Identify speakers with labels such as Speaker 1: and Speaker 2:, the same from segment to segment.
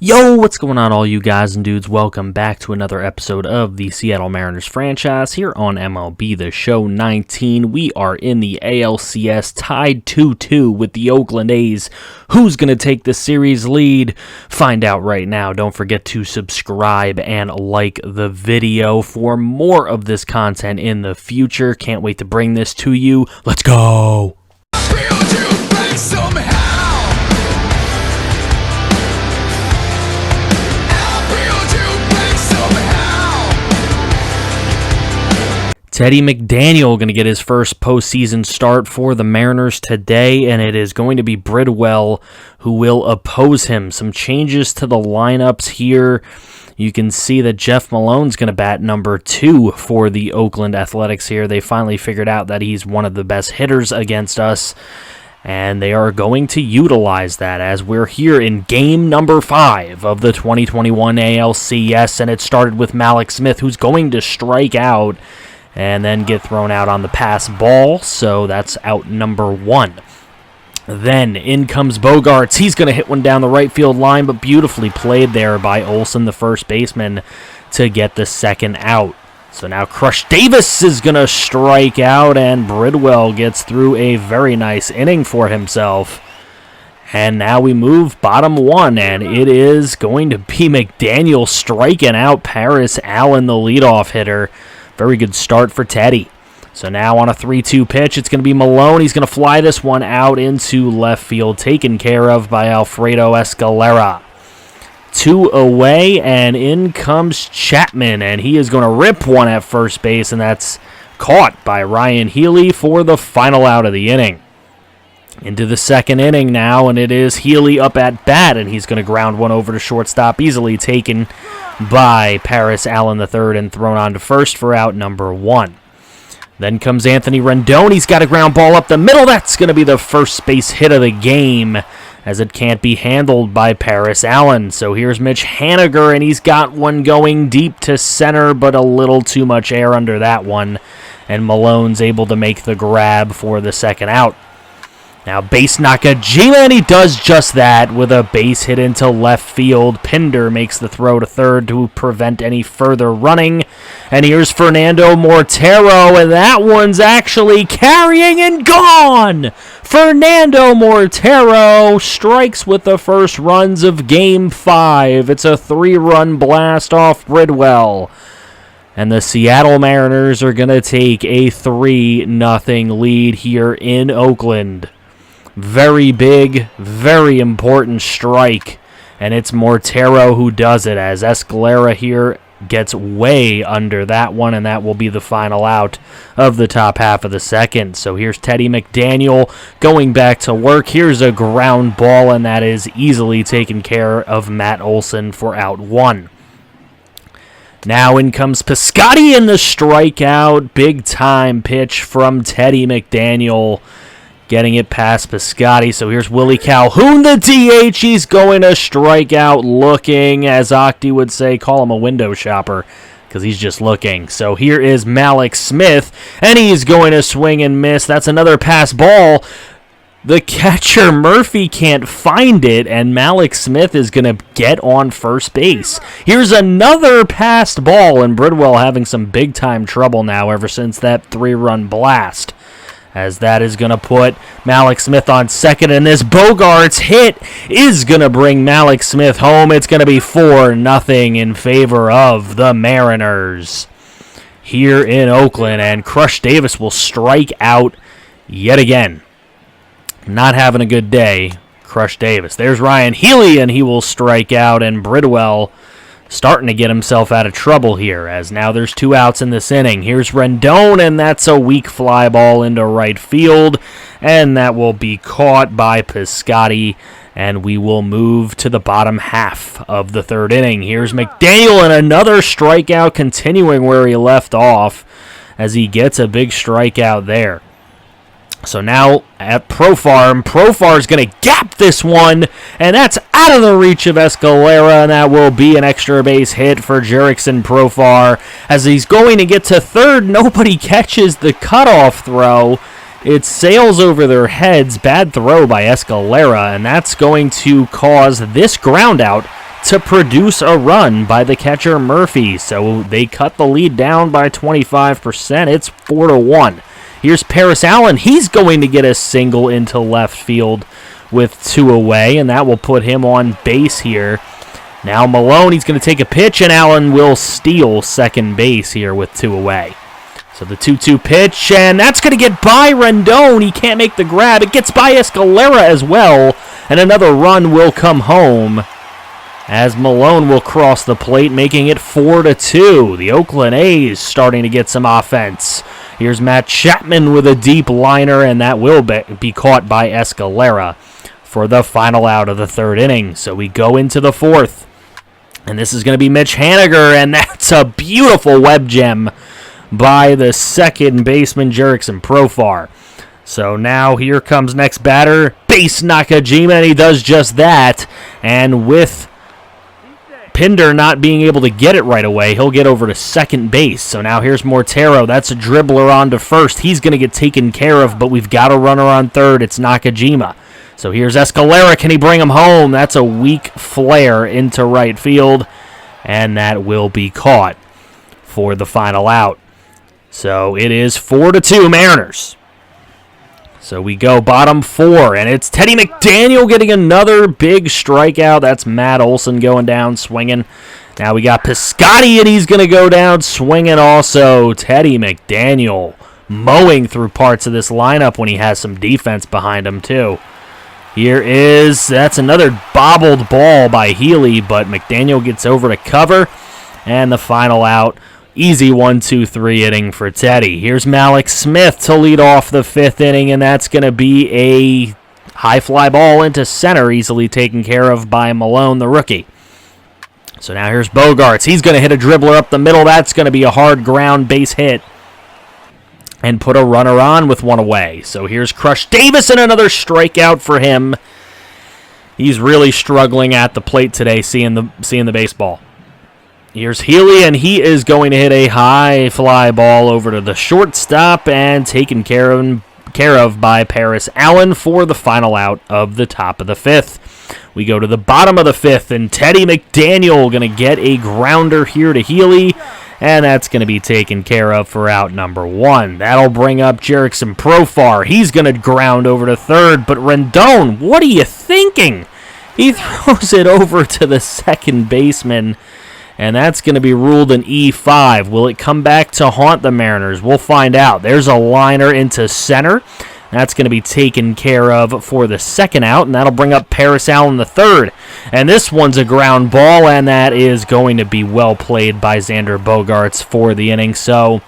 Speaker 1: Yo, what's going on, all you guys and dudes? Welcome back to another episode of the Seattle Mariners franchise here on MLB The Show 19. We are in the ALCS, tied 2-2 with the Oakland A's. Who's going to take the series lead? Find out right now. Don't forget to subscribe and like the video for more of this content in the future. Can't wait to bring this to you. Let's go! Teddy McDaniel going to get his first postseason start for the Mariners today, and it is going to be Bridwell who will oppose him. Some changes to the lineups here. You can see that Jeff Malone's going to bat number 2 for the Oakland Athletics here. They finally figured out that he's one of the best hitters against us, and they are going to utilize that as we're here in game number 5 of the 2021 ALCS, and it started with Mallex Smith, who's going to strike out and then get thrown out on the pass ball, so that's out number 1. Then in comes Bogaerts. He's going to hit one down the right field line, but beautifully played there by Olsen, the first baseman, to get the second out. So now Crush Davis is going to strike out, and Bridwell gets through a very nice inning for himself. And now we move bottom 1, and it is going to be McDaniel striking out Paris Allen, the leadoff hitter. Very good start for Teddy. So now on a 3-2 pitch, it's going to be Malone. He's going to fly this one out into left field, taken care of by Alfredo Escalera. 2 away, and in comes Chapman, and he is going to rip one at first base, and that's caught by Ryan Healy for the final out of the inning. Into the second inning now, and it is Healy up at bat, and he's going to ground one over to shortstop, easily taken by Paris Allen III and thrown on to first for out number 1. Then comes Anthony Rendon. He's got a ground ball up the middle. That's going to be the first base hit of the game, as it can't be handled by Paris Allen. So here's Mitch Haniger, and he's got one going deep to center, but a little too much air under that one, and Malone's able to make the grab for the second out. Now base Nakajima, and he does just that with a base hit into left field. Pinder makes the throw to third to prevent any further running. And here's Fernando Mortero, and that one's actually carrying and gone! Fernando Mortero strikes with the first runs of Game 5. It's a 3-run blast off Bridwell. And the Seattle Mariners are going to take a 3-0 lead here in Oakland. Very big, very important strike, and it's Mortero who does it, as Escalera here gets way under that one, and that will be the final out of the top half of the second. So here's Teddy McDaniel going back to work. Here's a ground ball, and that is easily taken care of Matt Olson for out 1. Now in comes Piscotty in the strikeout. Big time pitch from Teddy McDaniel, getting it past Piscotty. So here's Willie Calhoun, the DH. He's going to strike out looking, as Octi would say, call him a window shopper, because he's just looking. So here is Mallex Smith, and he's going to swing and miss. That's another pass ball. The catcher, Murphy, can't find it, and Mallex Smith is going to get on first base. Here's another passed ball, and Bridwell having some big-time trouble now ever since that 3-run blast, as that is going to put Mallex Smith on second, and this Bogaerts hit is going to bring Mallex Smith home. It's going to be 4-0 in favor of the Mariners here in Oakland, and Crush Davis will strike out yet again. Not having a good day, Crush Davis. There's Ryan Healy, and he will strike out, and Bridwell starting to get himself out of trouble here, as now there's 2 outs in this inning. Here's Rendon, and that's a weak fly ball into right field, and that will be caught by Piscotty, and we will move to the bottom half of the third inning. Here's McDaniel, and another strikeout, continuing where he left off, as he gets a big strikeout there. So now at Profar's going to gap this one, and that's out of the reach of Escalera, and that will be an extra base hit for Jerickson Profar. As he's going to get to third, nobody catches the cutoff throw. It sails over their heads. Bad throw by Escalera, and that's going to cause this ground out to produce a run by the catcher Murphy. So they cut the lead down by 25%. It's 4-1. Here's Paris Allen. He's going to get a single into left field with 2 away, and that will put him on base here. Now Malone, he's going to take a pitch, and Allen will steal second base here with 2 away. So the 2-2 pitch, and that's going to get by Rendon. He can't make the grab. It gets by Escalera as well, and another run will come home as Malone will cross the plate, making it 4-2. The Oakland A's starting to get some offense. Here's Matt Chapman with a deep liner, and that will be caught by Escalera for the final out of the 3rd inning. So we go into the 4th, and this is going to be Mitch Haniger, and that's a beautiful web gem by the second baseman, Jerickson Profar. So now here comes next batter, Base Nakajima, and he does just that. And with Pinder not being able to get it right away, he'll get over to second base. So now here's Mortero. That's a dribbler on to first. He's going to get taken care of, but we've got a runner on third. It's Nakajima. So here's Escalera. Can he bring him home? That's a weak flare into right field, and that will be caught for the final out. So it is 4-2 Mariners. So we go bottom 4, and it's Teddy McDaniel getting another big strikeout. That's Matt Olson going down swinging. Now we got Piscotty, and he's going to go down swinging also. Teddy McDaniel mowing through parts of this lineup when he has some defense behind him too. That's another bobbled ball by Healy, but McDaniel gets over to cover, and the final out. Easy 1-2-3 inning for Teddy. Here's Malik Smith to lead off the 5th inning, and that's going to be a high fly ball into center, easily taken care of by Malone, the rookie. So now here's Bogarts. He's going to hit a dribbler up the middle. That's going to be a hard ground base hit and put a runner on with 1 away. So here's Crush Davis, and another strikeout for him. He's really struggling at the plate today, seeing the baseball. Here's Healy, and he is going to hit a high fly ball over to the shortstop and taken care of by Paris Allen for the final out of the top of the 5th. We go to the bottom of the 5th, and Teddy McDaniel going to get a grounder here to Healy, and that's going to be taken care of for out number 1. That'll bring up Jerickson Profar. He's going to ground over to third, but Rendon, what are you thinking? He throws it over to the second baseman, and that's going to be ruled an E5. Will it come back to haunt the Mariners? We'll find out. There's a liner into center. That's going to be taken care of for the second out, and that'll bring up Paris Allen the third. And this one's a ground ball, and that is going to be well played by Xander Bogaerts for the inning. So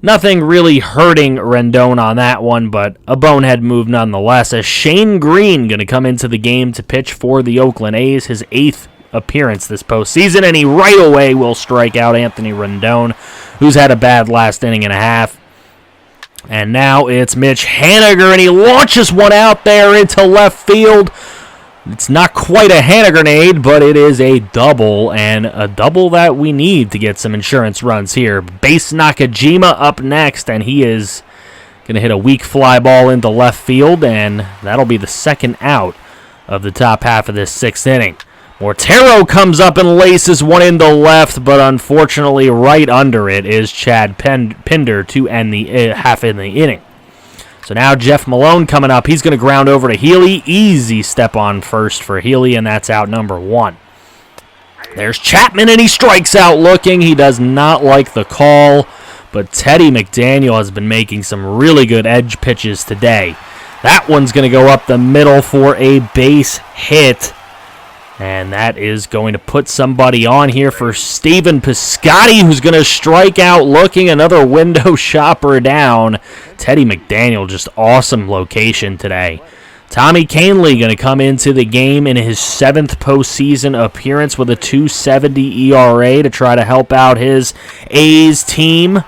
Speaker 1: nothing really hurting Rendon on that one, but a bonehead move nonetheless. As Shane Green going to come into the game to pitch for the Oakland A's, his 8th appearance this postseason, and he right away will strike out Anthony Rendon, who's had a bad last inning and a half. And now it's Mitch Haniger, and he launches one out there into left field. It's not quite a Haniger-nade, but it is a double, and a double that we need to get some insurance runs here. Base Nakajima up next, and he is going to hit a weak fly ball into left field, and that'll be the second out of the top half of this 6th inning. Mortero comes up and laces one into left, but unfortunately right under it is Chad Pinder to end the half in the inning. So now Jeff Malone coming up. He's going to ground over to Healy. Easy step on first for Healy, and that's out number 1. There's Chapman, and he strikes out looking. He does not like the call, but Teddy McDaniel has been making some really good edge pitches today. That one's going to go up the middle for a base hit. And that is going to put somebody on here for Steven Piscotty, who's going to strike out looking. Another window shopper down. Teddy McDaniel, just awesome location today. Tommy Kahnle going to come into the game in his 7th postseason appearance with a 2.70 ERA to try to help out his A's team,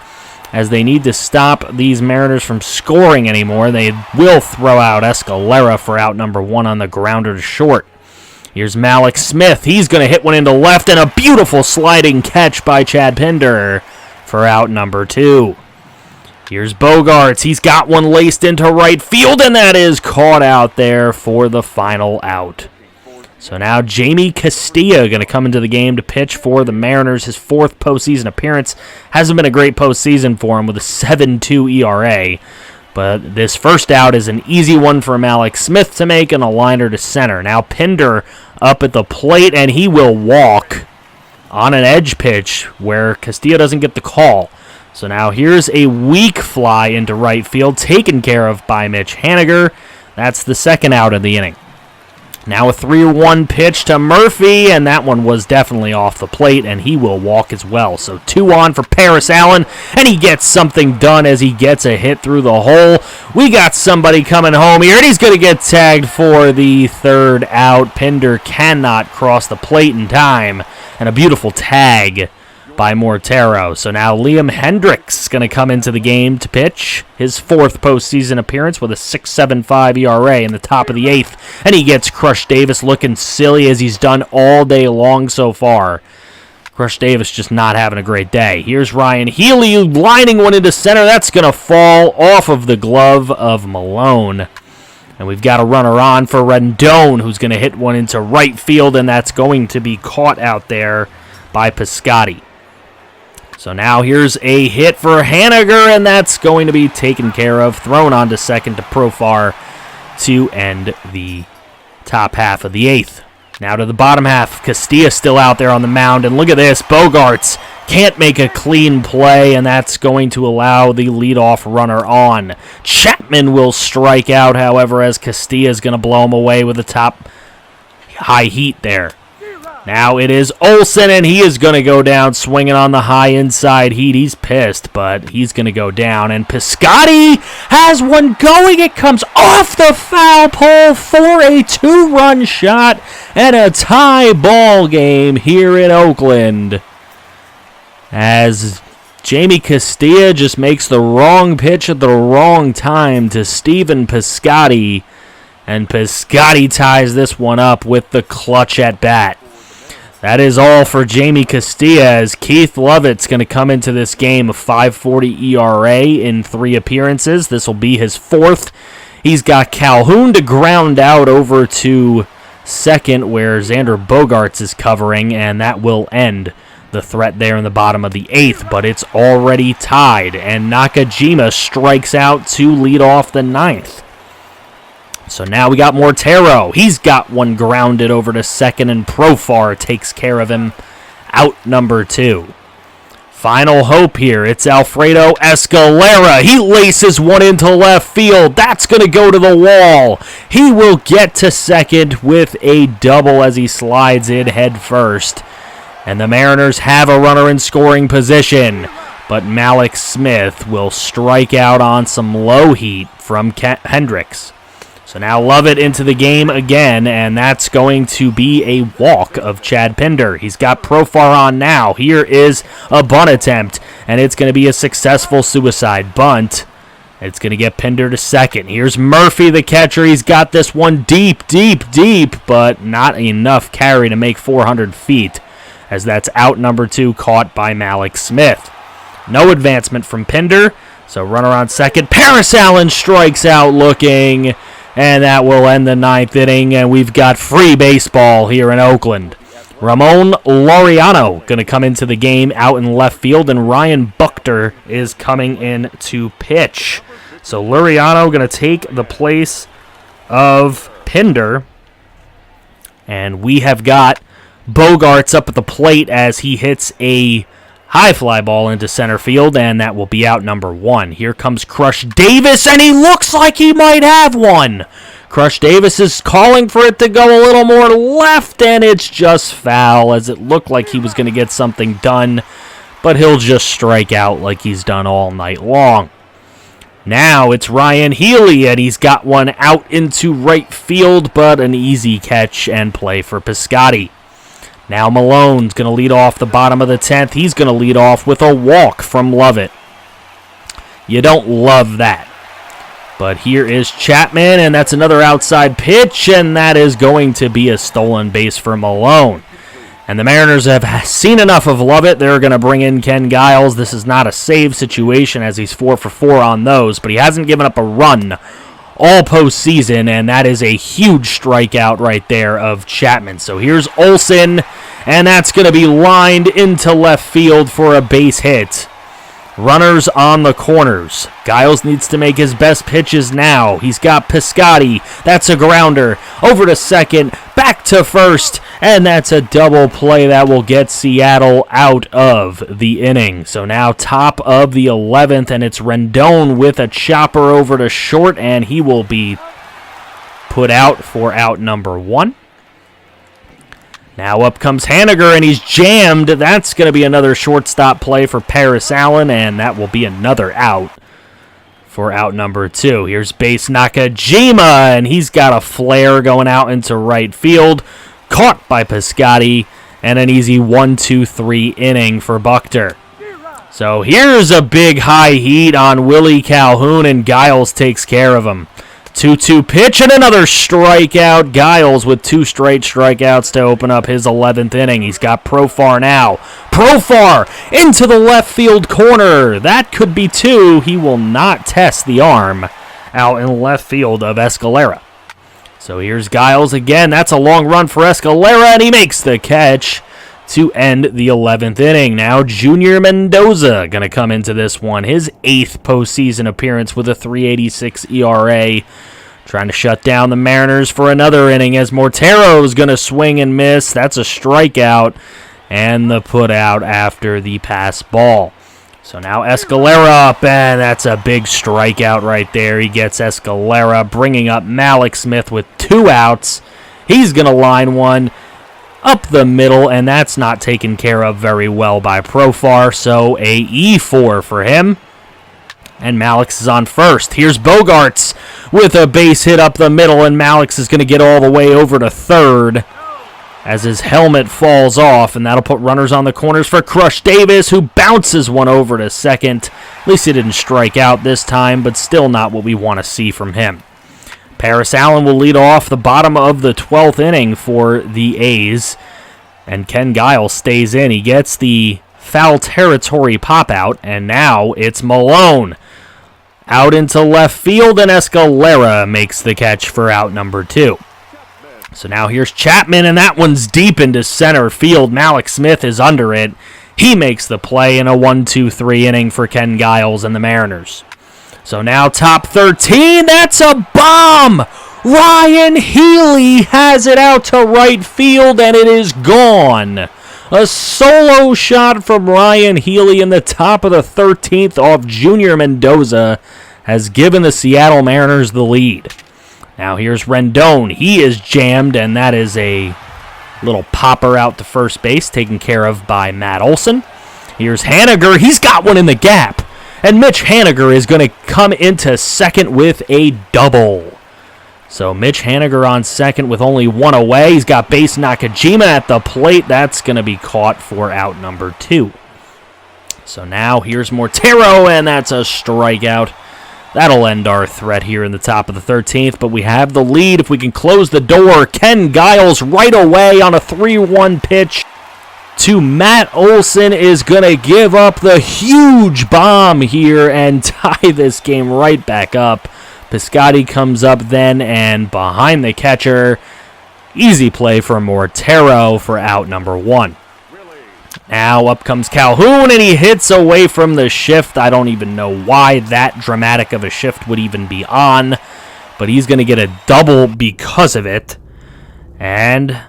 Speaker 1: as they need to stop these Mariners from scoring anymore. They will throw out Escalera for out number 1 on the grounder to short. Here's Malik Smith. He's going to hit one into left, and a beautiful sliding catch by Chad Pinder for out number 2. Here's Bogaerts. He's got one laced into right field, and that is caught out there for the final out. So now Jamie Castilla going to come into the game to pitch for the Mariners. His 4th postseason appearance. Hasn't been a great postseason for him with a 7.2 ERA. But this first out is an easy one for Alex Smith to make and a liner to center. Now Pinder up at the plate, and he will walk on an edge pitch where Castilla doesn't get the call. So now here's a weak fly into right field, taken care of by Mitch Haniger. That's the second out of the inning. Now a 3-1 pitch to Murphy, and that one was definitely off the plate, and he will walk as well. So 2 on for Paris Allen, and he gets something done as he gets a hit through the hole. We got somebody coming home here, and he's going to get tagged for the 3rd out. Pinder cannot cross the plate in time, and a beautiful tag by Mortero. So now Liam Hendricks is going to come into the game to pitch his 4th postseason appearance with a 6.75 ERA in the top of the 8th, and he gets Crush Davis looking silly as he's done all day long so far. Crush Davis just not having a great day. Here's Ryan Healy lining one into center. That's going to fall off of the glove of Malone. And we've got a runner on for Rendon, who's going to hit one into right field, and that's going to be caught out there by Piscotty. So now here's a hit for Haniger, and that's going to be taken care of, thrown on to second to Profar to end the top half of the 8th. Now to the bottom half, Castilla still out there on the mound, and look at this, Bogarts can't make a clean play, and that's going to allow the leadoff runner on. Chapman will strike out, however, as Castilla is going to blow him away with a top high heat there. Now it is Olsen, and he is going to go down swinging on the high inside heat. He's pissed, but he's going to go down. And Piscotty has one going. It comes off the foul pole for a 2-run shot and a tie ball game here in Oakland. As Jamie Castilla just makes the wrong pitch at the wrong time to Stephen Piscotty. And Piscotty ties this one up with the clutch at bat. That is all for Jamie Castilla, as Keith Lovett's going to come into this game a 5.40 ERA in 3 appearances. This will be his 4th. He's got Calhoun to ground out over to second where Xander Bogaerts is covering, and that will end the threat there in the bottom of the 8th, but it's already tied, and Nakajima strikes out to lead off the 9th. So now we got Mortero. He's got one grounded over to second, and Profar takes care of him. Out number 2. Final hope here. It's Alfredo Escalera. He laces one into left field. That's going to go to the wall. He will get to second with a double as he slides in head first. And the Mariners have a runner in scoring position. But Malik Smith will strike out on some low heat from Hendricks. So now Lovett into the game again, and that's going to be a walk of Chad Pinder. He's got Profar on now. Here is a bunt attempt, and it's going to be a successful suicide bunt. It's going to get Pinder to second. Here's Murphy, the catcher. He's got this one deep, but not enough carry to make 400 feet, as that's out number 2 caught by Malik Smith. No advancement from Pinder, so runner on second. Paris Allen strikes out looking. And that will end the 9th inning, and we've got free baseball here in Oakland. Ramon Laureano going to come into the game out in left field, and Ryan Buchter is coming in to pitch. So Laureano going to take the place of Pinder, and we have got Bogaerts up at the plate as he hits a high fly ball into center field, and that will be out number 1. Here comes Crush Davis, and he looks like he might have one. Crush Davis is calling for it to go a little more left, and it's just foul, as it looked like he was going to get something done, but he'll just strike out like he's done all night long. Now it's Ryan Healy, and he's got one out into right field, but an easy catch and play for Piscotty. Now Malone's going to lead off the bottom of the 10th. He's going to lead off with a walk from Lovett. You don't love that. But here is Chapman, and that's another outside pitch, and that is going to be a stolen base for Malone. And the Mariners have seen enough of Lovett. They're going to bring in Ken Giles. This is not a save situation as he's 4 for 4 on those, but he hasn't given up a run all postseason, and that is a huge strikeout right there of Chapman. So here's Olsen, and that's going to be lined into left field for a base hit. Runners on the corners. Giles needs to make his best pitches now. He's got Piscotty. That's a grounder. Over to second. Back to first. And that's a double play that will get Seattle out of the inning. So now top of the 11th, and it's Rendon with a chopper over to short, and he will be put out for out number 1. Now up comes Haniger, and he's jammed. That's going to be another shortstop play for Paris Allen, and that will be another out for out number 2. Here's base Nakajima, and he's got a flare going out into right field. Caught by Piscotty, and an easy 1-2-3 inning for Buchter. So here's a big high heat on Willie Calhoun, and Giles takes care of him. 2-2 pitch and another strikeout. Giles with 2 straight strikeouts to open up his 11th inning. He's got Profar now. Profar into the left field corner. That could be 2. He will not test the arm out in left field of Escalera. So here's Giles again. That's a long run for Escalera, and he makes the catch to end the 11th inning. Now Junior Mendoza going to come into this one. His 8th postseason appearance with a 3.86 ERA. Trying to shut down the Mariners for another inning as Mortero is going to swing and miss. That's a strikeout and the put out after the pass ball. So now Escalera up, and that's a big strikeout right there. He gets Escalera, bringing up Malik Smith with 2 outs. He's going to line one up the middle, and that's not taken care of very well by Profar, so a E4 for him. And Malix is on first. Here's Bogarts with a base hit up the middle, and Malix is going to get all the way over to third as his helmet falls off, and that'll put runners on the corners for Crush Davis, who bounces one over to second. At least he didn't strike out this time, but still not what we want to see from him. Paris Allen will lead off the bottom of the 12th inning for the A's, and Ken Giles stays in. He gets the foul territory pop-out, and now it's Malone. Out into left field, and Escalera makes the catch for out number 2. So now here's Chapman, and that one's deep into center field. Malik Smith is under it. He makes the play in a 1-2-3 inning for Ken Giles and the Mariners. So now top 13, that's a bomb! Ryan Healy has it out to right field, and it is gone. A solo shot from Ryan Healy in the top of the 13th off Junior Mendoza has given the Seattle Mariners the lead. Now here's Rendon. He is jammed, and that is a little popper out to first base taken care of by Matt Olson. Here's Haniger. He's got one in the gap. And Mitch Haniger is going to come into second with a double. So Mitch Haniger on second with only one away. He's got base Nakajima at the plate. That's going to be caught for out number 2. So now here's Mortero, and that's a strikeout. That'll end our threat here in the top of the 13th, but we have the lead. If we can close the door, Ken Giles right away on a 3-1 pitch to Matt Olson is going to give up the huge bomb here and tie this game right back up. Piscotty comes up then, and behind the catcher, easy play for Mortero for out number 1. Now up comes Calhoun, and he hits away from the shift. I don't even know why that dramatic of a shift would even be on, but he's going to get a double because of it. And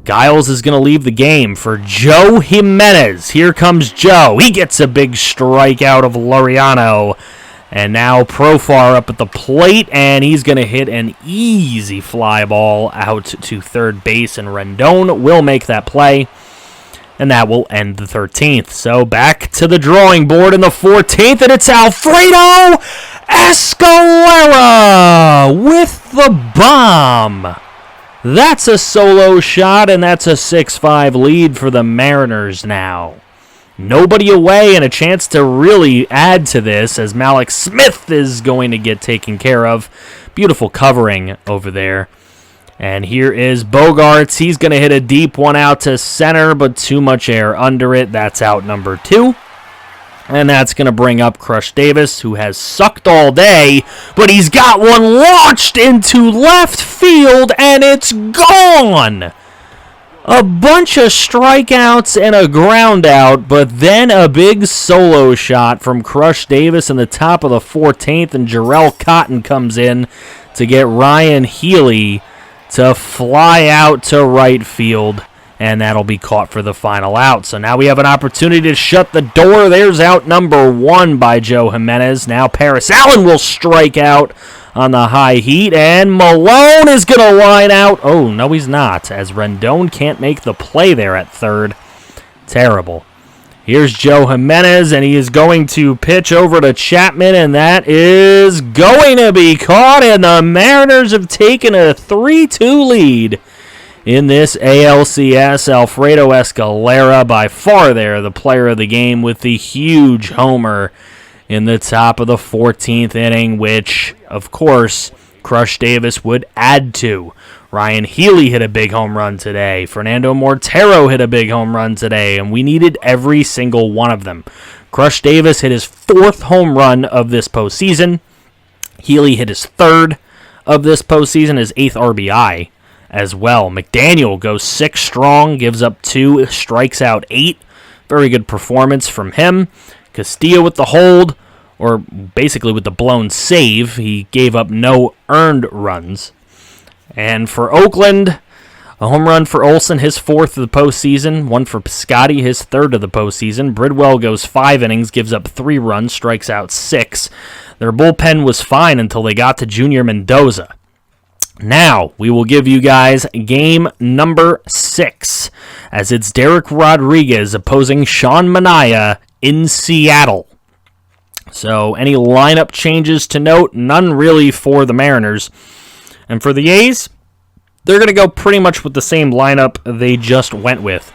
Speaker 1: Giles is going to leave the game for Joe Jimenez. Here comes Joe. He gets a big strikeout of Laureano. And now Profar up at the plate, and he's going to hit an easy fly ball out to third base, and Rendon will make that play. And that will end the 13th. So back to the drawing board in the 14th, and it's Alfredo Escalera with the bomb. That's a solo shot, and that's a 6-5 lead for the Mariners now. Nobody away, and a chance to really add to this as Malik Smith is going to get taken care of. Beautiful covering over there. And here is Bogarts. He's going to hit a deep one out to center, but too much air under it. That's out number 2. And that's going to bring up Crush Davis, who has sucked all day, but he's got one launched into left field, and it's gone! A bunch of strikeouts and a ground out, but then a big solo shot from Crush Davis in the top of the 14th, and Jarrell Cotton comes in to get Ryan Healy to fly out to right field, and that'll be caught for the final out. So now we have an opportunity to shut the door. There's out number 1 by Joe Jimenez. Now Paris Allen will strike out on the high heat, and Malone is going to line out. Oh, no, he's not, as Rendon can't make the play there at third. Terrible. Here's Joe Jimenez, and he is going to pitch over to Chapman, and that is going to be caught, and the Mariners have taken a 3-2 lead in this ALCS. Alfredo Escalera, by far there, the player of the game with the huge homer in the top of the 14th inning, which, of course, Crush Davis would add to. Ryan Healy hit a big home run today. Fernando Mortero hit a big home run today, and we needed every single one of them. Crush Davis hit his 4th home run of this postseason. Healy hit his 3rd of this postseason, his 8th RBI as well. McDaniel goes 6 strong, gives up 2, strikes out 8. Very good performance from him. Castillo with the hold, or basically with the blown save. He gave up no earned runs. And for Oakland, a home run for Olsen, his 4th of the postseason. 1 for Piscotty, his 3rd of the postseason. Bridwell goes 5 innings, gives up 3 runs, strikes out 6. Their bullpen was fine until they got to Junior Mendoza. Now, we will give you guys game number 6, as it's Derek Rodriguez opposing Sean Manaea in Seattle. So, any lineup changes to note? None really for the Mariners. And for the A's, they're going to go pretty much with the same lineup they just went with.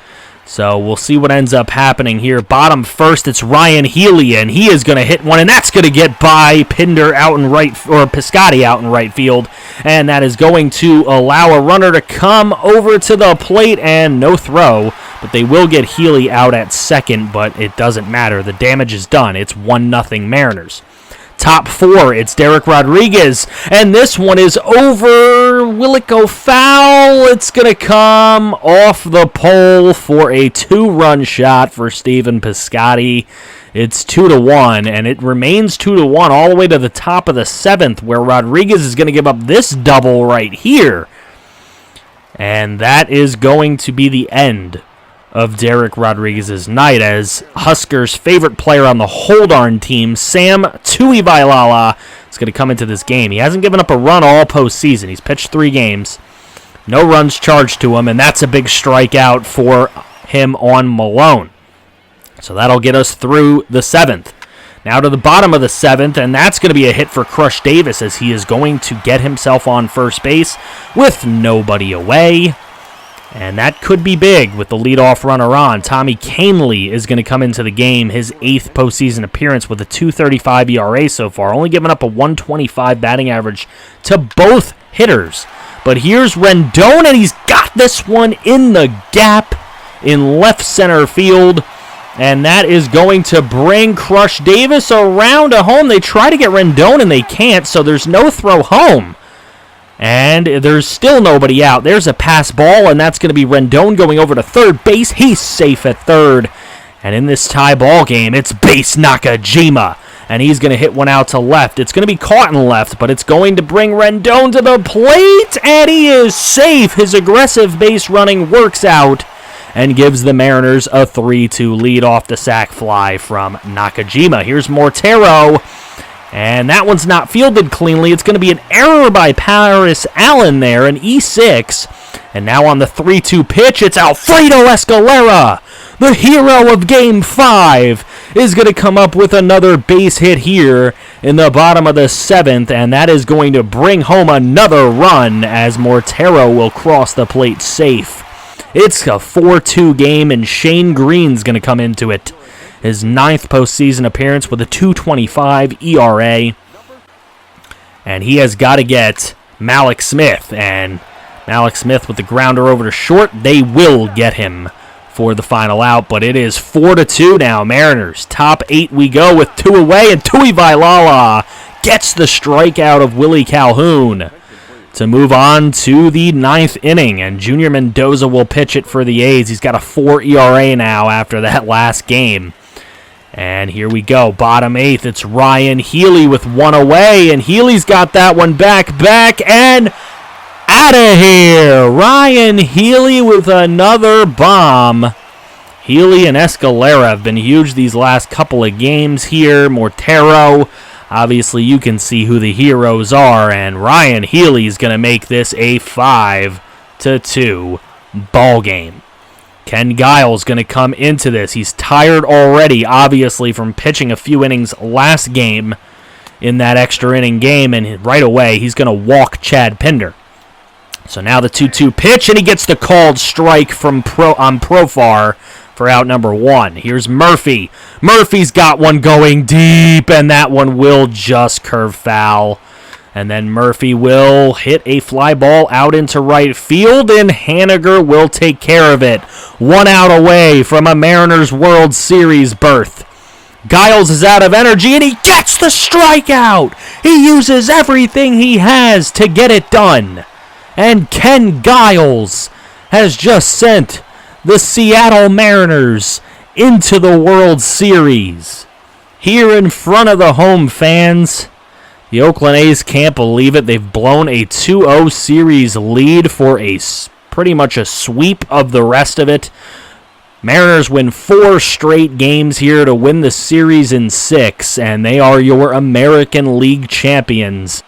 Speaker 1: So, we'll see what ends up happening here. Bottom first, it's Ryan Healy, and he is going to hit one, and that's going to get by Pinder out in right, or Piscotty out in right field. And that is going to allow a runner to come over to the plate, and no throw. But they will get Healy out at second, but it doesn't matter. The damage is done. It's 1-0 Mariners. Top 4, it's Derek Rodriguez, and this one is over. Will it go foul? It's going to come off the pole for a 2-run shot for Stephen Piscotty. It's 2-1, and it remains 2-1 all the way to the top of the 7th, where Rodriguez is going to give up this double right here. And that is going to be the end of Derek Rodriguez's night, as Huskers' favorite player on the Hold-On team, Sam Tuivailala, is going to come into this game. He hasn't given up a run all postseason. He's pitched 3 games. No runs charged to him, and that's a big strikeout for him on Malone. So that'll get us through the 7th. Now to the bottom of the 7th, and that's going to be a hit for Crush Davis, as he is going to get himself on first base with nobody away. And that could be big with the leadoff runner on. Tommy Kahnle is going to come into the game, his 8th postseason appearance with a 2.35 ERA so far, only giving up a 1.25 batting average to both hitters. But here's Rendon, and he's got this one in the gap in left center field. And that is going to bring Crush Davis around to home. They try to get Rendon, and they can't, so there's no throw home. And there's still nobody out. There's a pass ball, and that's going to be Rendon going over to third base. He's safe at third. And in this tie ball game, it's Base Nakajima. And he's going to hit one out to left. It's going to be caught in left, but it's going to bring Rendon to the plate. And he is safe. His aggressive base running works out and gives the Mariners a 3-2 lead off the sac fly from Nakajima. Here's Mortero. And that one's not fielded cleanly. It's going to be an error by Paris Allen there, an E6. And now on the 3-2 pitch, it's Alfredo Escalera, the hero of Game 5, is going to come up with another base hit here in the bottom of the 7th, and that is going to bring home another run as Mortero will cross the plate safe. It's a 4-2 game, and Shane Green's going to come into it. His 9th postseason appearance with a 2.25 ERA. And he has got to get Malik Smith. And Malik Smith with the grounder over to short. They will get him for the final out, but it is 4-2 now. Mariners, top 8 we go with 2 away, and Tuivailala gets the strikeout of Willie Calhoun to move on to the 9th inning, and Junior Mendoza will pitch it for the A's. He's got a 4 ERA now after that last game. And here we go, bottom 8th. It's Ryan Healy with 1 away, and Healy's got that one back, and out of here. Ryan Healy with another bomb. Healy and Escalera have been huge these last couple of games here. Mortero, obviously you can see who the heroes are, and Ryan Healy's going to make this a 5-2 ball game. Ken Giles going to come into this. He's tired already, obviously, from pitching a few innings last game in that extra inning game, and right away he's going to walk Chad Pinder. So now the 2-2 pitch, and he gets the called strike from Profar for out number 1. Here's Murphy. Murphy's got one going deep, and that one will just curve foul. And then Murphy will hit a fly ball out into right field, and Haniger will take care of it. 1 out away from a Mariners World Series berth. Giles is out of energy, and he gets the strikeout. He uses everything he has to get it done. And Ken Giles has just sent the Seattle Mariners into the World Series. Here in front of the home fans, the Oakland A's can't believe it. They've blown a 2-0 series lead for pretty much a sweep of the rest of it. Mariners win 4 straight games here to win the series in 6, and they are your American League champions.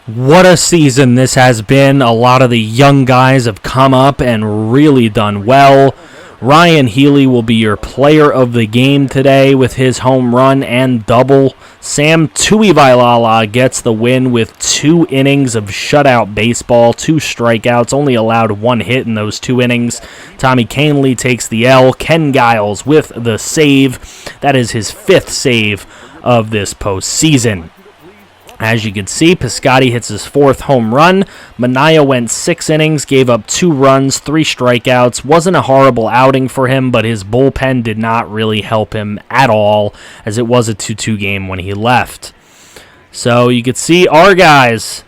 Speaker 1: What a season this has been. A lot of the young guys have come up and really done well. Ryan Healy will be your player of the game today with his home run and double. Sam Tuivailala gets the win with 2 innings of shutout baseball, 2 strikeouts, only allowed 1 hit in those 2 innings. Tommy Kahnle takes the L. Ken Giles with the save. That is his 5th save of this postseason. As you can see, Piscotty hits his 4th home run. Minaya went 6 innings, gave up 2 runs, 3 strikeouts. Wasn't a horrible outing for him, but his bullpen did not really help him at all, as it was a 2-2 game when he left. So you could see our guys.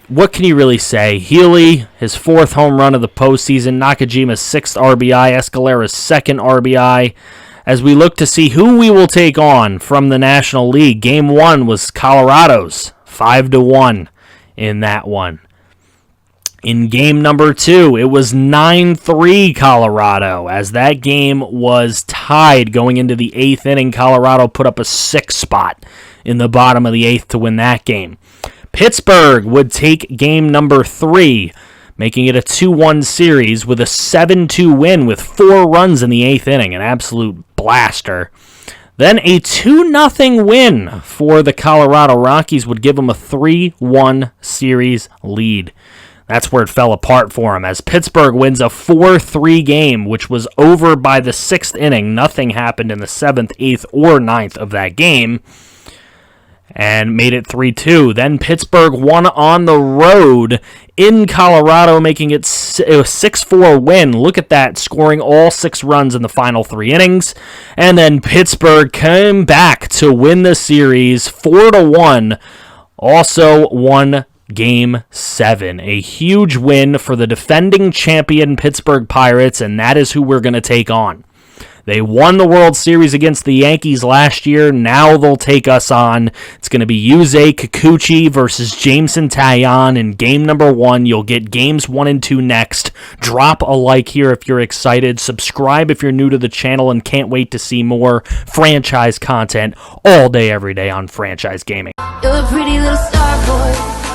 Speaker 1: What can you really say? Healy, his 4th home run of the postseason. Nakajima's 6th RBI. Escalera's 2nd RBI. As we look to see who we will take on from the National League. Game 1 was Colorado's, 5-1 in that one. In game number 2, it was 9-3 Colorado. As that game was tied going into the 8th inning, Colorado put up a 6 spot in the bottom of the 8th to win that game. Pittsburgh would take game number 3, making it a 2-1 series with a 7-2 win with 4 runs in the 8th inning, an absolute blaster. Then a 2-0 win for the Colorado Rockies would give them a 3-1 series lead. That's where it fell apart for them, as Pittsburgh wins a 4-3 game, which was over by the 6th inning. Nothing happened in the 7th, 8th, or 9th of that game, and made it 3-2. Then Pittsburgh won on the road in Colorado, making it a 6-4 win. Look at that, scoring all 6 runs in the final 3 innings. And then Pittsburgh came back to win the series 4-1. Also won Game 7. A huge win for the defending champion Pittsburgh Pirates, and that is who we're going to take on. They won the World Series against the Yankees last year. Now they'll take us on. It's going to be Yusei Kikuchi versus Jameson Taillon in game number 1. You'll get games 1 and 2 next. Drop a like here if you're excited. Subscribe if you're new to the channel and can't wait to see more franchise content all day, every day on Franchise Gaming.
Speaker 2: You're a pretty little star boy.